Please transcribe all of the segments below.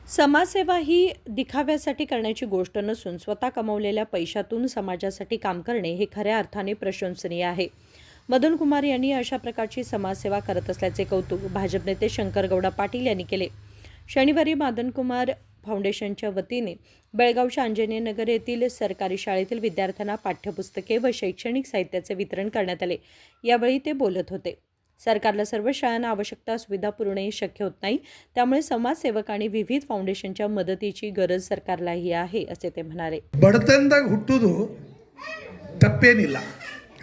समाजसेवा ही दिखाव्यासाठी करण्याची गोष्ट नसून स्वतः कमवलेल्या पैशातून समाजासाठी काम करणे हे खऱ्या अर्थाने प्रशंसनीय आहे. मदन कुमार यांनी अशा प्रकारची समाजसेवा करत असल्याचे कौतुक भाजप नेते शंकर गौडा पाटील यांनी केले. शनिवारी मदन कुमार फाउंडेशनच्या वतीने बेळगावच्या अंजनेय नगर येथील सरकारी शाळेतील विद्यार्थ्यांना पाठ्यपुस्तके व शैक्षणिक साहित्याचे वितरण करण्यात आले. यावेळी ते बोलत होते. सरकारला सर्व शाळांना आवश्यकता सुविधा पुरवणे शक्य होत नाही, त्यामुळे समाजसेवक आणि विविध फाउंडेशनच्या मदतीची गरज सरकारलाही आहे असे ते म्हणाले. ಬಡತನದಾಗ ಹುಟ್ಟುವುದು ತಪ್ಪೇನಿಲ್ಲ,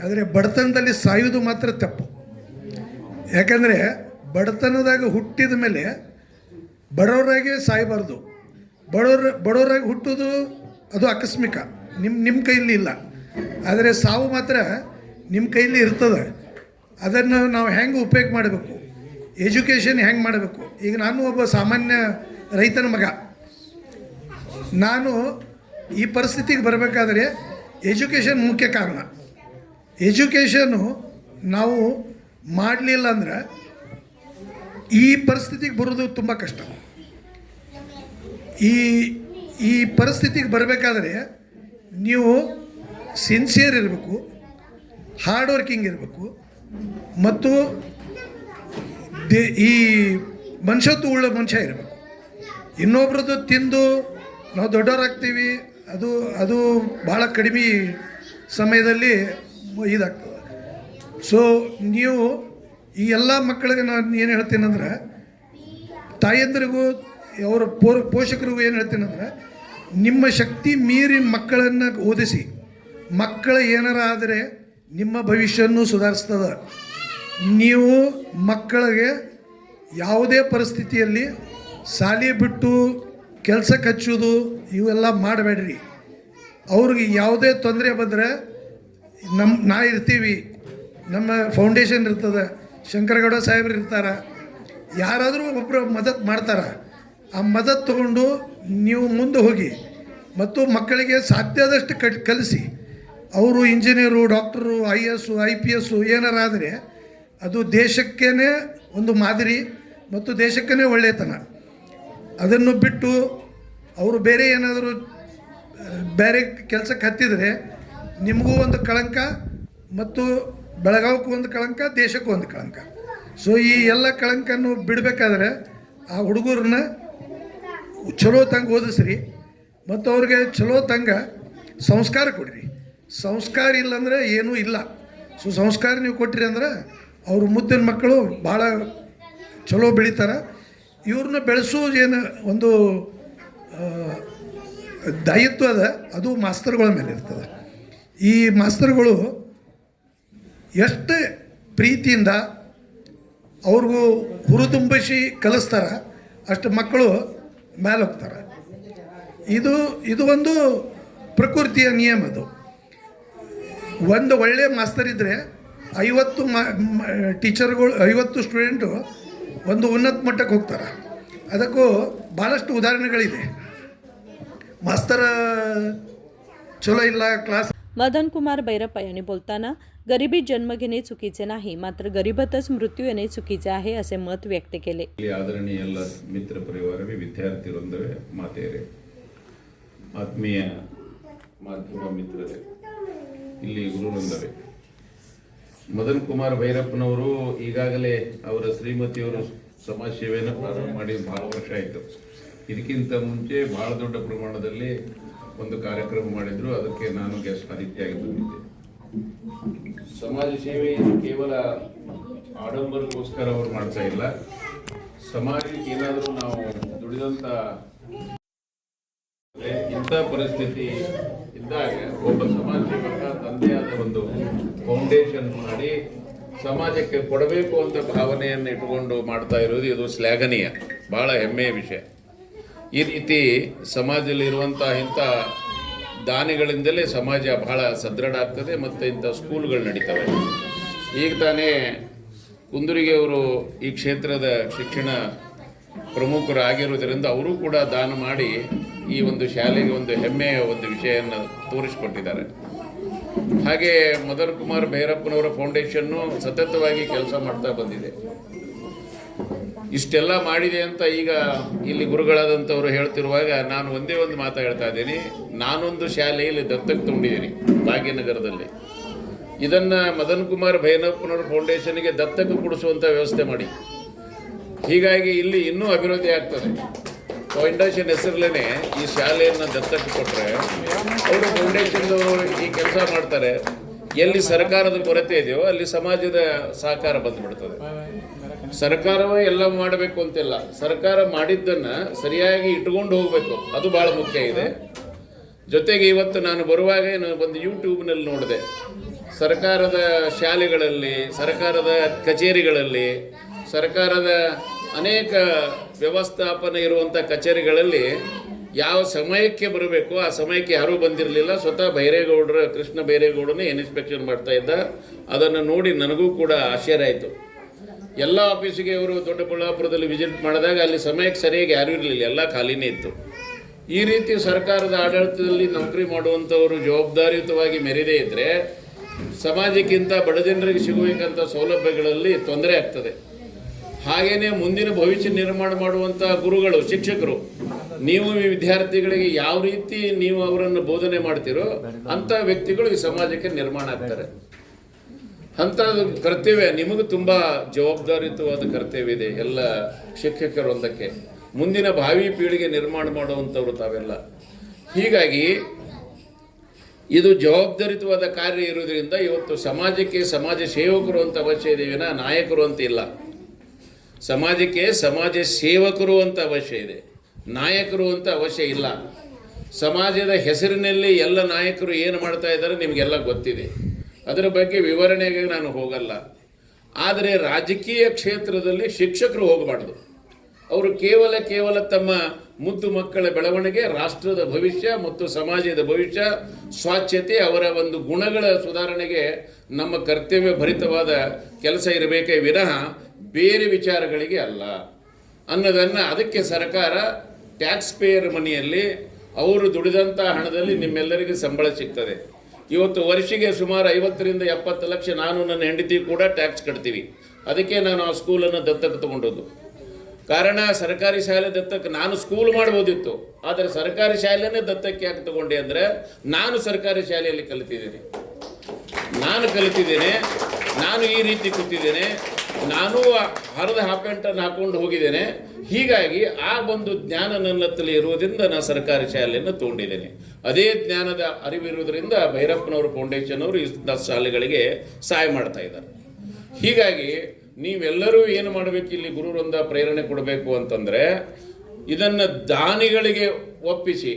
ಆದರೆ ಬಡತನದಲ್ಲಿ ಸಾಯುವುದು ಮಾತ್ರ ತಪ್ಪು. ಯಾಕಂದರೆ ಬಡತನದಾಗ ಹುಟ್ಟಿದ ಮೇಲೆ ಬಡವರಾಗೆ ಸಾಯಬಾರ್ದು. ಬಡವರಾಗಿ ಹುಟ್ಟೋದು ಅದು ಆಕಸ್ಮಿಕ, ನಿಮ್ಮ ಕೈಯಲ್ಲಿ ಇಲ್ಲ. ಆದರೆ ಸಾವು ಮಾತ್ರ ನಿಮ್ಮ ಕೈಯಲ್ಲಿ ಇರ್ತದೆ. ಅದನ್ನು ನಾವು ಹೆಂಗೆ ಉಪಯೋಗ ಮಾಡಬೇಕು, ಎಜುಕೇಷನ್ ಹೆಂಗೆ ಮಾಡಬೇಕು. ಈಗ ನಾನು ಒಬ್ಬ ಸಾಮಾನ್ಯ ರೈತನ ಮಗ. ನಾನು ಈ ಪರಿಸ್ಥಿತಿಗೆ ಬರಬೇಕಾದ್ರೆ ಎಜುಕೇಷನ್ ಮುಖ್ಯ ಕಾರಣ. ಎಜುಕೇಷನ್ನು ನಾವು ಮಾಡಲಿಲ್ಲ ಅಂದ್ರೆ ಈ ಪರಿಸ್ಥಿತಿಗೆ ಬರೋದು ತುಂಬ ಕಷ್ಟ. ಈ ಪರಿಸ್ಥಿತಿಗೆ ಬರಬೇಕಾದ್ರೆ ನೀವು ಸಿನ್ಸಿಯರ್ ಇರಬೇಕು, ಹಾರ್ಡ್ ವರ್ಕಿಂಗ್ ಇರಬೇಕು, ಮತ್ತು ಈ ಮನುಷ್ಯತ್ವ ಉಳ್ಳ ಮನುಷ್ಯ ಇರಬೇಕು. ಇನ್ನೊಬ್ರದ್ದು ತಿಂದು ನಾವು ದೊಡ್ಡವರಾಗ್ತೀವಿ, ಅದು ಭಾಳ ಕಡಿಮೆ ಸಮಯದಲ್ಲಿ ಇದಾಗ್ತದೆ. ಸೊ ನೀವು ಈ ಎಲ್ಲ ಮಕ್ಕಳಿಗೆ ನಾನು ಏನು ಹೇಳ್ತೀನಂದ್ರೆ, ತಾಯಂದಿರಿಗೂ ಅವರ ಪೋಷಕರಿಗೂ ಏನು ಹೇಳ್ತೀನಂದ್ರೆ, ನಿಮ್ಮ ಶಕ್ತಿ ಮೀರಿ ಮಕ್ಕಳನ್ನು ಓದಿಸಿ. ಮಕ್ಕಳು ಏನಾರ ಆದರೆ ನಿಮ್ಮ ಭವಿಷ್ಯವನ್ನು ಸುಧಾರಿಸ್ತದೆ. ನೀವು ಮಕ್ಕಳಿಗೆ ಯಾವುದೇ ಪರಿಸ್ಥಿತಿಯಲ್ಲಿ ಶಾಲೆ ಬಿಟ್ಟು ಕೆಲಸಕ್ಕೆ ಹಚ್ಚೋದು ಇವೆಲ್ಲ ಮಾಡಬೇಡ್ರಿ. ಅವ್ರಿಗೆ ಯಾವುದೇ ತೊಂದರೆ ಬಂದರೆ ನಾ ಇರ್ತೀವಿ, ನಮ್ಮ ಫೌಂಡೇಶನ್ ಇರ್ತದೆ, ಶಂಕರಗೌಡ ಸಾಹೇಬ್ರು ಇರ್ತಾರೆ, ಯಾರಾದರೂ ಒಬ್ಬರು ಮದತ್ ಮಾಡ್ತಾರೆ. ಆ ಮದತ್ ತಗೊಂಡು ನೀವು ಮುಂದೆ ಹೋಗಿ ಮತ್ತು ಮಕ್ಕಳಿಗೆ ಸಾಧ್ಯದಷ್ಟು ಕಲಿಸಿ. ಅವರು ಇಂಜಿನಿಯರು, ಡಾಕ್ಟರು, IAS, IPS ಏನಾರ ಆದರೆ ಅದು ದೇಶಕ್ಕೇ ಒಂದು ಮಾದರಿ ಮತ್ತು ದೇಶಕ್ಕೇ ಒಳ್ಳೆಯತನ. ಅದನ್ನು ಬಿಟ್ಟು ಅವರು ಬೇರೆ ಏನಾದರೂ ಬೇರೆ ಕೆಲಸಕ್ಕೆ ಹತ್ತಿದರೆ ನಿಮಗೂ ಒಂದು ಕಳಂಕ ಮತ್ತು ಬೆಳಗಾವಕ್ಕೂ ಒಂದು ಕಳಂಕ, ದೇಶಕ್ಕೂ ಒಂದು ಕಳಂಕ. ಸೊ ಈ ಎಲ್ಲ ಕಳಂಕನ್ನು ಬಿಡಬೇಕಾದ್ರೆ ಆ ಹುಡುಗರನ್ನ ಚಲೋ ತಂಗ ಓದಿಸ್ರಿ ಮತ್ತು ಅವ್ರಿಗೆ ಚಲೋ ತಂಗ ಸಂಸ್ಕಾರ ಕೊಡಿರಿ. ಸಂಸ್ಕಾರ ಇಲ್ಲಂದ್ರೆ ಏನೂ ಇಲ್ಲ. ಸೊ ಸಂಸ್ಕಾರ ನೀವು ಕೊಟ್ಟಿರಿ ಅಂದ್ರೆ ಅವರು ಮುದ್ದಿನ ಮಕ್ಕಳು ಭಾಳ ಚಲೋ ಬೆಳೀತಾರೆ. ಇವ್ರನ್ನ ಬೆಳೆಸೋದು ಏನು ಒಂದು ದಾಯಿತ್ವ ಅದ, ಅದು ಮಾಸ್ತರ್ಗಳ ಮೇಲೆ ಇರ್ತದೆ. ಈ ಮಾಸ್ತರ್ಗಳು ಎಷ್ಟು ಪ್ರೀತಿಯಿಂದ ಅವ್ರಿಗೂ ಹುರಿದುಂಬಿಸಿ ಕಲಿಸ್ತಾರೆ, ಅಷ್ಟು ಮಕ್ಕಳು ಮೇಲೆ ಹೋಗ್ತಾರೆ. ಇದು ಒಂದು ಪ್ರಕೃತಿಯ ನಿಯಮ. ಅದು ಒಂದು ಒಳ್ಳೆಯ ಮಾಸ್ತರ್ ಇದ್ದರೆ 50 ಟೀಚರ್ಗಳು, 50 ಸ್ಟೂಡೆಂಟು ಒಂದು ಉನ್ನತ ಮಟ್ಟಕ್ಕೆ ಹೋಗ್ತಾರೆ. ಅದಕ್ಕೂ ಭಾಳಷ್ಟು ಉದಾಹರಣೆಗಳಿದೆ. ಮಾಸ್ತರ ಚಲೋ ಇಲ್ಲ ಕ್ಲಾस. मदन कुमार बैरप्पा यांनी बोलताना गरिबीत जन्म घेणे चुकीचे नाही, मात्र गरिबीतच मृत्यू येणे चुकीचे आहे असे मत व्यक्त केले. ಆದರಣೀಯ ಎಲ್ಲ ಮಿತ್ರ ಪರಿವಾರವೇ, ವಿದ್ಯಾರ್ಥಿ ವೃಂದವೇ, ಮಾತೆಯರೇ, ಆತ್ಮೀಯ ಮಾಧ್ಯಮ ಮಿತ್ರರೇ, ಇಲ್ಲಿ ಗುರುವೃಂದವೇ, ಮದನ್ ಕುಮಾರ್ ಭೈರಪ್ಪನವರು ಈಗಾಗಲೇ ಅವರ ಶ್ರೀಮತಿಯವರು ಸಮಾಜ ಸೇವೆಯನ್ನು ಪ್ರಾರಂಭ ಮಾಡಿ ಬಹಳ ವರ್ಷ ಆಯಿತು. ಇದಕ್ಕಿಂತ ಮುಂಚೆ ಬಹಳ ದೊಡ್ಡ ಪ್ರಮಾಣದಲ್ಲಿ ಒಂದು ಕಾರ್ಯಕ್ರಮ ಮಾಡಿದ್ರು, ಅದಕ್ಕೆ ನಾನು ಗೆಸ್ಟ್ ಅತಿಥಿಯಾಗಿ ಬಂದಿದ್ದೆ. ಸಮಾಜ ಸೇವೆ ಕೇವಲ ಆಡಂಬರಕ್ಕೋಸ್ಕರ ಅವರು ಮಾಡ್ತಾ ಇಲ್ಲ. ಸಮಾಜಕ್ಕೆ ಏನಾದರೂ ನಾವು ದುಡಿದಂಥ ಇಂಥ ಪರಿಸ್ಥಿತಿ ಇದ್ದಾಗ ಒಬ್ಬ ಸಮಾಜ ಸೇವಕ ತಂದೆ ಆದ ಒಂದು ಫೌಂಡೇಶನ್ ಮಾಡಿ ಸಮಾಜಕ್ಕೆ ಕೊಡಬೇಕು ಅಂತ ಭಾವನೆಯನ್ನು ಇಟ್ಟುಕೊಂಡು ಮಾಡ್ತಾ ಇರೋದು ಇದು ಶ್ಲಾಘನೀಯ, ಬಹಳ ಹೆಮ್ಮೆಯ ವಿಷಯ. ಈ ರೀತಿ ಸಮಾಜದಲ್ಲಿರುವಂಥ ಇಂಥ ದಾನಿಗಳಿಂದಲೇ ಸಮಾಜ ಬಹಳ ಸದೃಢ ಆಗ್ತದೆ ಮತ್ತು ಇಂಥ ಸ್ಕೂಲ್ಗಳು ನಡೀತವೆ. ಈಗ ತಾನೇ ಕುಂದುರಿಗೆ ಅವರು ಈ ಕ್ಷೇತ್ರದ ಶಿಕ್ಷಣ ಪ್ರಮುಖರು ಆಗಿರುವುದರಿಂದ ಅವರು ಕೂಡ ದಾನ ಮಾಡಿ ಈ ಒಂದು ಶಾಲೆಗೆ ಒಂದು ಹೆಮ್ಮೆಯ ಒಂದು ವಿಷಯವನ್ನು ತೋರಿಸಿಕೊಟ್ಟಿದ್ದಾರೆ. ಹಾಗೆ ಮದನ್ ಕುಮಾರ್ ಭೈರಪ್ಪನವರ ಫೌಂಡೇಶನ್ನು ಸತತವಾಗಿ ಕೆಲಸ ಮಾಡ್ತಾ ಬಂದಿದೆ. ಇಷ್ಟೆಲ್ಲ ಮಾಡಿದೆ ಅಂತ ಈಗ ಇಲ್ಲಿ ಗುರುಗಳಾದಂಥವ್ರು ಹೇಳ್ತಿರುವಾಗ ನಾನು ಒಂದೇ ಒಂದು ಮಾತು ಹೇಳ್ತಾ ಇದ್ದೀನಿ. ನಾನೊಂದು ಶಾಲೆಯಲ್ಲಿ ದತ್ತಕ್ಕೆ ತಗೊಂಡಿದ್ದೀನಿ ಭಾಗ್ಯನಗರದಲ್ಲಿ. ಇದನ್ನು ಮದನ್ ಕುಮಾರ್ ಭೈರಪ್ಪನವ್ರ ಫೌಂಡೇಶನ್ಗೆ ದತ್ತಕ್ಕೆ ಕೊಡಿಸುವಂಥ ವ್ಯವಸ್ಥೆ ಮಾಡಿ. ಹೀಗಾಗಿ ಇಲ್ಲಿ ಇನ್ನೂ ಅಭಿವೃದ್ಧಿ ಆಗ್ತದೆ. ಫೌಂಡೇಶನ್ ಹೆಸರಲ್ಲೇ ಈ ಶಾಲೆಯನ್ನು ದತ್ತಕ್ಕೆ ಕೊಟ್ಟರೆ ಅವರು ಫೌಂಡೇಶನ್ದವರು ಈ ಕೆಲಸ ಮಾಡ್ತಾರೆ. ಎಲ್ಲಿ ಸರ್ಕಾರದ ಕೊರತೆ ಇದೆಯೋ ಅಲ್ಲಿ ಸಮಾಜದ ಸಹಕಾರ ಬಂದುಬಿಡ್ತದೆ. ಸರ್ಕಾರವೇ ಎಲ್ಲ ಮಾಡಬೇಕು ಅಂತಿಲ್ಲ, ಸರ್ಕಾರ ಮಾಡಿದ್ದನ್ನು ಸರಿಯಾಗಿ ಇಟ್ಕೊಂಡು ಹೋಗಬೇಕು, ಅದು ಭಾಳ ಮುಖ್ಯ ಇದೆ. ಜೊತೆಗೆ ಇವತ್ತು ನಾನು ಬರುವಾಗ ಒಂದು ಯೂಟ್ಯೂಬ್ನಲ್ಲಿ ನೋಡಿದೆ, ಸರ್ಕಾರದ ಶಾಲೆಗಳಲ್ಲಿ, ಸರ್ಕಾರದ ಕಚೇರಿಗಳಲ್ಲಿ, ಸರ್ಕಾರದ ಅನೇಕ ವ್ಯವಸ್ಥಾಪನೆ ಇರುವಂಥ ಕಚೇರಿಗಳಲ್ಲಿ ಯಾವ ಸಮಯಕ್ಕೆ ಬರಬೇಕು ಆ ಸಮಯಕ್ಕೆ ಯಾರೂ ಬಂದಿರಲಿಲ್ಲ. ಸ್ವತಃ ಬೈರೇಗೌಡರ ಕೃಷ್ಣ ಬೈರೇಗೌಡನೇ ಇನ್ಸ್ಪೆಕ್ಷನ್ ಮಾಡ್ತಾ ಇದ್ದ. ಅದನ್ನು ನೋಡಿ ನನಗೂ ಕೂಡ ಆಶ್ಚರ್ಯ ಆಯಿತು. ಎಲ್ಲ ಆಫೀಸಿಗೆ ಅವರು ದೊಡ್ಡಬಳ್ಳಾಪುರದಲ್ಲಿ ವಿಸಿಟ್ ಮಾಡಿದಾಗ ಅಲ್ಲಿ ಸಮಯಕ್ಕೆ ಸರಿಯಾಗಿ ಯಾರೂ ಇರಲಿಲ್ಲ, ಎಲ್ಲ ಖಾಲಿನೇ ಇತ್ತು. ಈ ರೀತಿ ಸರ್ಕಾರದ ಆಡಳಿತದಲ್ಲಿ ನೌಕರಿ ಮಾಡುವಂಥವರು ಜವಾಬ್ದಾರಿಯುತವಾಗಿ ಮೆರೆದೇ ಇದ್ದರೆ ಸಮಾಜಕ್ಕಿಂತ ಬಡ ಜನರಿಗೆ ಸಿಗಬೇಕಂತ ಸೌಲಭ್ಯಗಳಲ್ಲಿ ತೊಂದರೆ ಆಗ್ತದೆ. ಹಾಗೆಯೇ ಮುಂದಿನ ಭವಿಷ್ಯ ನಿರ್ಮಾಣ ಮಾಡುವಂಥ ಗುರುಗಳು, ಶಿಕ್ಷಕರು, ನೀವು ಈ ವಿದ್ಯಾರ್ಥಿಗಳಿಗೆ ಯಾವ ರೀತಿ ನೀವು ಅವರನ್ನು ಬೋಧನೆ ಮಾಡ್ತೀರೋ ಅಂಥ ವ್ಯಕ್ತಿಗಳು ಈ ಸಮಾಜಕ್ಕೆ ನಿರ್ಮಾಣ ಆಗ್ತಾರೆ. ಅಂಥ ಕರ್ತವ್ಯ ನಿಮಗೆ ತುಂಬ ಜವಾಬ್ದಾರಿಯುತವಾದ ಕರ್ತವ್ಯ ಇದೆ. ಎಲ್ಲ ಶಿಕ್ಷಕರೊಂದಕ್ಕೆ ಮುಂದಿನ ಭಾವಿ ಪೀಳಿಗೆ ನಿರ್ಮಾಣ ಮಾಡುವಂಥವ್ರು ತಾವೆಲ್ಲ. ಹೀಗಾಗಿ ಇದು ಜವಾಬ್ದಾರಿಯುತವಾದ ಕಾರ್ಯ ಇರೋದ್ರಿಂದ ಇವತ್ತು ಸಮಾಜಕ್ಕೆ ಸಮಾಜ ಸೇವಕರು ಅಂತ ಅವಶ್ಯ ಇದೆ ವಿನ ನಾಯಕರು ಅಂತ ಇಲ್ಲ. ಸಮಾಜಕ್ಕೆ ಸಮಾಜ ಸೇವಕರು ಅಂತ ಅವಶ್ಯ ಇದೆ, ನಾಯಕರು ಅಂತ ಅವಶ್ಯ ಇಲ್ಲ. ಸಮಾಜದ ಹೆಸರಿನಲ್ಲಿ ಎಲ್ಲ ನಾಯಕರು ಏನು ಮಾಡ್ತಾ ಇದ್ದಾರೆ ನಿಮಗೆಲ್ಲ ಗೊತ್ತಿದೆ, ಅದರ ಬಗ್ಗೆ ವಿವರಣೆಗೆ ನಾನು ಹೋಗಲ್ಲ. ಆದರೆ ರಾಜಕೀಯ ಕ್ಷೇತ್ರದಲ್ಲಿ ಶಿಕ್ಷಕರು ಹೋಗಬಾರ್ದು. ಅವರು ಕೇವಲ ತಮ್ಮ ಮುದ್ದು ಮಕ್ಕಳ ಬೆಳವಣಿಗೆ, ರಾಷ್ಟ್ರದ ಭವಿಷ್ಯ ಮತ್ತು ಸಮಾಜದ ಭವಿಷ್ಯ, ಸ್ವಚ್ಛತೆ, ಅವರ ಒಂದು ಗುಣಗಳ ಸುಧಾರಣೆಗೆ ನಮ್ಮ ಕರ್ತವ್ಯ ಭರಿತವಾದ ಕೆಲಸ ಇರಬೇಕೇ ವಿನಃ ಬೇರೆ ವಿಚಾರಗಳಿಗೆ ಅಲ್ಲ ಅನ್ನೋದನ್ನು, ಅದಕ್ಕೆ ಸರ್ಕಾರ ಟ್ಯಾಕ್ಸ್ ಪೇಯರ್ ಮನಿಯಲ್ಲಿ ಅವರು ದುಡಿದಂಥ ಹಣದಲ್ಲಿ ನಿಮ್ಮೆಲ್ಲರಿಗೆ ಸಂಬಳ ಸಿಗ್ತದೆ. ಇವತ್ತು ವರ್ಷಿಗೆ ಸುಮಾರು 50 ರಿಂದ 70 ಲಕ್ಷ ನಾನು ನನ್ನ ಹೆಂಡತಿ ಕೂಡ ಟ್ಯಾಕ್ಸ್ ಕಟ್ತೀವಿ. ಅದಕ್ಕೆ ನಾನು ಆ ಸ್ಕೂಲನ್ನು ದತ್ತಕ್ಕೆ ತಗೊಂಡದ್ದು. ಕಾರಣ ಸರ್ಕಾರಿ ಶಾಲೆ ದತ್ತಕ್ಕೆ ನಾನು ಸ್ಕೂಲ್ ಮಾಡ್ಬೋದಿತ್ತು, ಆದರೆ ಸರ್ಕಾರಿ ಶಾಲೆನೇ ದತ್ತಕ್ಕೆ ಯಾಕೆ ತಗೊಂಡೆ ಅಂದರೆ ನಾನು ಸರ್ಕಾರಿ ಶಾಲೆಯಲ್ಲಿ ಕಲಿತಿದ್ದೇನೆ, ನಾನು ಈ ರೀತಿ ಕೂತಿದ್ದೇನೆ, ನಾನು ಹರಿದ ಹಾಪೆಂಟನ್ನು ಹಾಕೊಂಡು ಹೋಗಿದ್ದೇನೆ. ಹೀಗಾಗಿ ಆ ಒಂದು ಜ್ಞಾನ ನನ್ನ ಹತ್ತಲ್ಲಿ ಇರುವುದರಿಂದ ನಾನು ಸರ್ಕಾರಿ ಶಾಲೆಯನ್ನು ತಗೊಂಡಿದ್ದೇನೆ. ಅದೇ ಜ್ಞಾನದ ಅರಿವಿರುವುದರಿಂದ ಭೈರಪ್ಪನವರು ಫೌಂಡೇಶನ್ ಅವರು ಇಂಥ ಶಾಲೆಗಳಿಗೆ ಸಹಾಯ ಮಾಡ್ತಾ ಇದ್ದಾರೆ. ಹೀಗಾಗಿ ನೀವೆಲ್ಲರೂ ಏನು ಮಾಡಬೇಕು, ಇಲ್ಲಿ ಗುರುವೃಂದ ಪ್ರೇರಣೆ ಕೊಡಬೇಕು ಅಂತಂದರೆ ಇದನ್ನು ದಾನಿಗಳಿಗೆ ಒಪ್ಪಿಸಿ,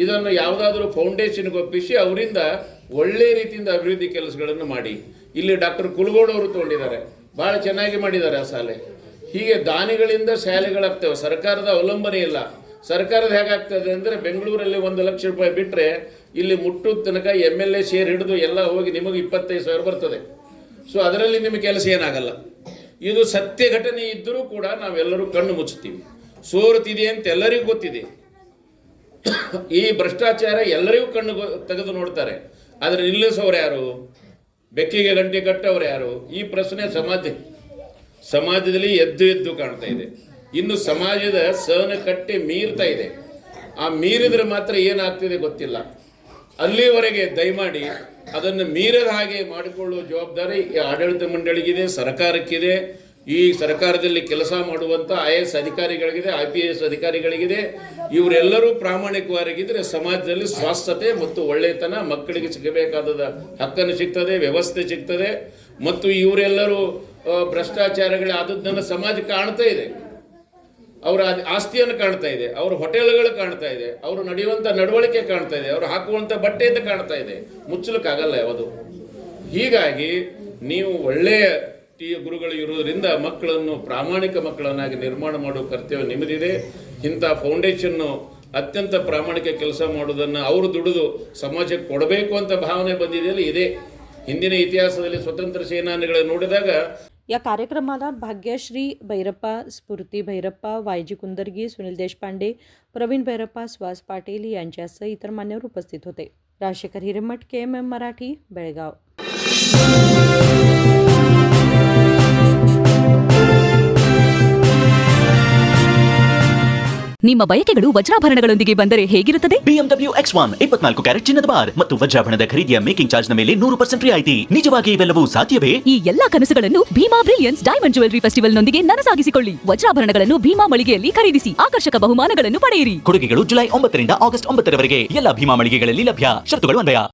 ಇದನ್ನು ಯಾವುದಾದ್ರೂ ಫೌಂಡೇಶನ್ಗೆ ಒಪ್ಪಿಸಿ ಅವರಿಂದ ಒಳ್ಳೆ ರೀತಿಯಿಂದ ಅಭಿವೃದ್ಧಿ ಕೆಲಸಗಳನ್ನು ಮಾಡಿ. ಇಲ್ಲಿ ಡಾಕ್ಟರ್ ಕುಲಗೋಡವರು ತೊಗೊಂಡಿದ್ದಾರೆ, ಭಾಳ ಚೆನ್ನಾಗಿ ಮಾಡಿದ್ದಾರೆ ಆ ಶಾಲೆ. ಹೀಗೆ ದಾನಿಗಳಿಂದ ಶಾಲೆಗಳಾಗ್ತವೆ, ಸರ್ಕಾರದ ಅವಲಂಬನೆ ಇಲ್ಲ. ಸರ್ಕಾರದ ಹೇಗಾಗ್ತದೆ ಅಂದರೆ ಬೆಂಗಳೂರಲ್ಲಿ 1 ಲಕ್ಷ ರೂಪಾಯಿ ಬಿಟ್ಟರೆ ಇಲ್ಲಿ ಮುಟ್ಟುವ ತನಕ MLA ಶೇರ್ ಹಿಡಿದು ಎಲ್ಲ ಹೋಗಿ ನಿಮಗೆ 25,000 ಬರ್ತದೆ. ಸೊ ಅದರಲ್ಲಿ ನಿಮಗೆ ಕೆಲಸ ಏನಾಗಲ್ಲ. ಇದು ಸತ್ಯ ಘಟನೆ ಇದ್ದರೂ ಕೂಡ ನಾವೆಲ್ಲರೂ ಕಣ್ಣು ಮುಚ್ಚುತ್ತೀವಿ. ಸೋರುತ್ತಿದೆ ಅಂತ ಎಲ್ಲರಿಗೂ ಗೊತ್ತಿದೆ. ಈ ಭ್ರಷ್ಟಾಚಾರ ಎಲ್ಲರಿಗೂ ಕಣ್ಣು ತೆಗೆದು ನೋಡ್ತಾರೆ, ಆದರೆ ನಿಲ್ಲಿಸೋರು ಯಾರು, ಬೆಕ್ಕಿಗೆ ಗಂಟೆ ಕಟ್ಟೋರು ಯಾರು? ಈ ಪ್ರಶ್ನೆ ಸಮಾಜದಲ್ಲಿ ಎದ್ದು ಕಾಣ್ತಾ ಇದೆ. ಇನ್ನು ಸಮಾಜದ ಸಹನ ಕಟ್ಟೆ ಮೀರ್ತಾ ಇದೆ. ಆ ಮೀರಿದ್ರೆ ಮಾತ್ರ ಏನಾಗ್ತಿದೆ ಗೊತ್ತಿಲ್ಲ. ಅಲ್ಲಿವರೆಗೆ ದಯಮಾಡಿ ಅದನ್ನು ಮೀರದ ಹಾಗೆ ಮಾಡಿಕೊಳ್ಳುವ ಜವಾಬ್ದಾರಿ ಆಡಳಿತ ಮಂಡಳಿಗಿದೆ, ಸರ್ಕಾರಕ್ಕಿದೆ. ಈ ಸರ್ಕಾರದಲ್ಲಿ ಕೆಲಸ ಮಾಡುವಂಥ IAS ಅಧಿಕಾರಿಗಳಿಗಿದೆ, IPS ಅಧಿಕಾರಿಗಳಿಗಿದೆ. ಇವರೆಲ್ಲರೂ ಪ್ರಾಮಾಣಿಕವಾಗಿದ್ದರೆ ಸಮಾಜದಲ್ಲಿ ಸ್ವಾಸ್ಥ್ಯತೆ ಮತ್ತು ಒಳ್ಳೆತನ, ಮಕ್ಕಳಿಗೆ ಸಿಗಬೇಕಾದ ಹಕ್ಕನ್ನು ಸಿಗ್ತದೆ, ವ್ಯವಸ್ಥೆ ಸಿಗ್ತದೆ. ಮತ್ತು ಇವರೆಲ್ಲರೂ ಭ್ರಷ್ಟಾಚಾರಗಳಾದದ್ದನ್ನು ಸಮಾಜ ಕಾಣ್ತಾ ಇದೆ, ಅವರ ಆಸ್ತಿಯನ್ನು ಕಾಣ್ತಾ ಇದೆ, ಅವರ ಹೋಟೆಲ್ಗಳು ಕಾಣ್ತಾ ಇದೆ, ಅವರು ನಡೆಯುವಂಥ ನಡವಳಿಕೆ ಕಾಣ್ತಾ ಇದೆ, ಅವರು ಹಾಕುವಂಥ ಬಟ್ಟೆಯಿಂದ ಕಾಣ್ತಾ ಇದೆ, ಮುಚ್ಚಲಿಕ್ಕಾಗಲ್ಲ ಯಾವುದು. ಹೀಗಾಗಿ ನೀವು ಒಳ್ಳೆಯ ಗುರುಗಳು ಇರುವುದರಿಂದ ಮಕ್ಕಳನ್ನು ಪ್ರಾಮಾಣಿಕ ಮಕ್ಕಳನ್ನಾಗಿ ನಿರ್ಮಾಣ ಮಾಡುವ ಕರ್ತವ್ಯ ನಿಮ್ಮದಿದೆ. ಇಂಥ ಫೌಂಡೇಶನ್ನು ಅತ್ಯಂತ ಪ್ರಾಮಾಣಿಕ ಕೆಲಸ ಮಾಡುವುದನ್ನು ಅವರು ದುಡಿದು ಸಮಾಜಕ್ಕೆ ಕೊಡಬೇಕು ಅಂತ ಭಾವನೆ ಬಂದಿದೆಯಲ್ಲ, ಇದೆ. ಹಿಂದಿನ ಇತಿಹಾಸದಲ್ಲಿ ಸ್ವತಂತ್ರ ಸೇನಾನಿಗಳನ್ನು ನೋಡಿದಾಗ या कार्यक्रमाला भाग्यश्री भैरप्पा, स्फूर्ती भैरप्पा, YG कुंदर्गी, सुनील देशपांडे, प्रवीण भैरप्पा, सुहास पाटील यांच्यासह इतर मान्यवर उपस्थित होते. राजशेखर हिरेमठ, KMM मराठी, बेळगाव. ನಿಮ್ಮ ಬಯಕೆಗಳು ವಜ್ರಾಭರಣಗಳೊಂದಿಗೆ ಬಂದರೆ ಹೇಗಿರುತ್ತದೆ? BMW X1 24 ಕ್ಯಾರೆಟ್ ಚಿನ್ನದ ಬಾರ್ ಮತ್ತು ವಜ್ರಾಭರಣದ ಖರೀದಿಯ ಮೇಕಿಂಗ್ ಚಾರ್ಜ್ ನ ಮೇಲೆ 100% ರಿಯಾಯಿತಿ. ನಿಜವಾಗಿ ಇವೆಲ್ಲವೂ ಸಾಧ್ಯವೇ? ಈ ಎಲ್ಲಾ ಕನಸುಗಳನ್ನು Bhima brilliance diamond jewellery festival ನೊಂದಿಗೆ ನನಸಾಗಿಸಿಕೊಳ್ಳಿ. ವಜ್ರಾಭರಣಗಳನ್ನು ಭೀಮಾ ಮಳಿಗೆಯಲ್ಲಿ ಖರೀದಿಸಿ ಆಕರ್ಷಕ ಬಹುಮಾನಗಳನ್ನು ಪಡೆಯಿರಿ. ಕೊಡುಗೆಗಳು ಜುಲೈ 9 ರಿಂದ ಆಗಸ್ಟ್ 9 ರವರೆಗೆ ಎಲ್ಲ ಭೀಮಾ ಮಳಿಗೆಗಳಲ್ಲಿ ಲಭ್ಯ. ಶರತ್ತುಗಳು ಅನ್ವಯ.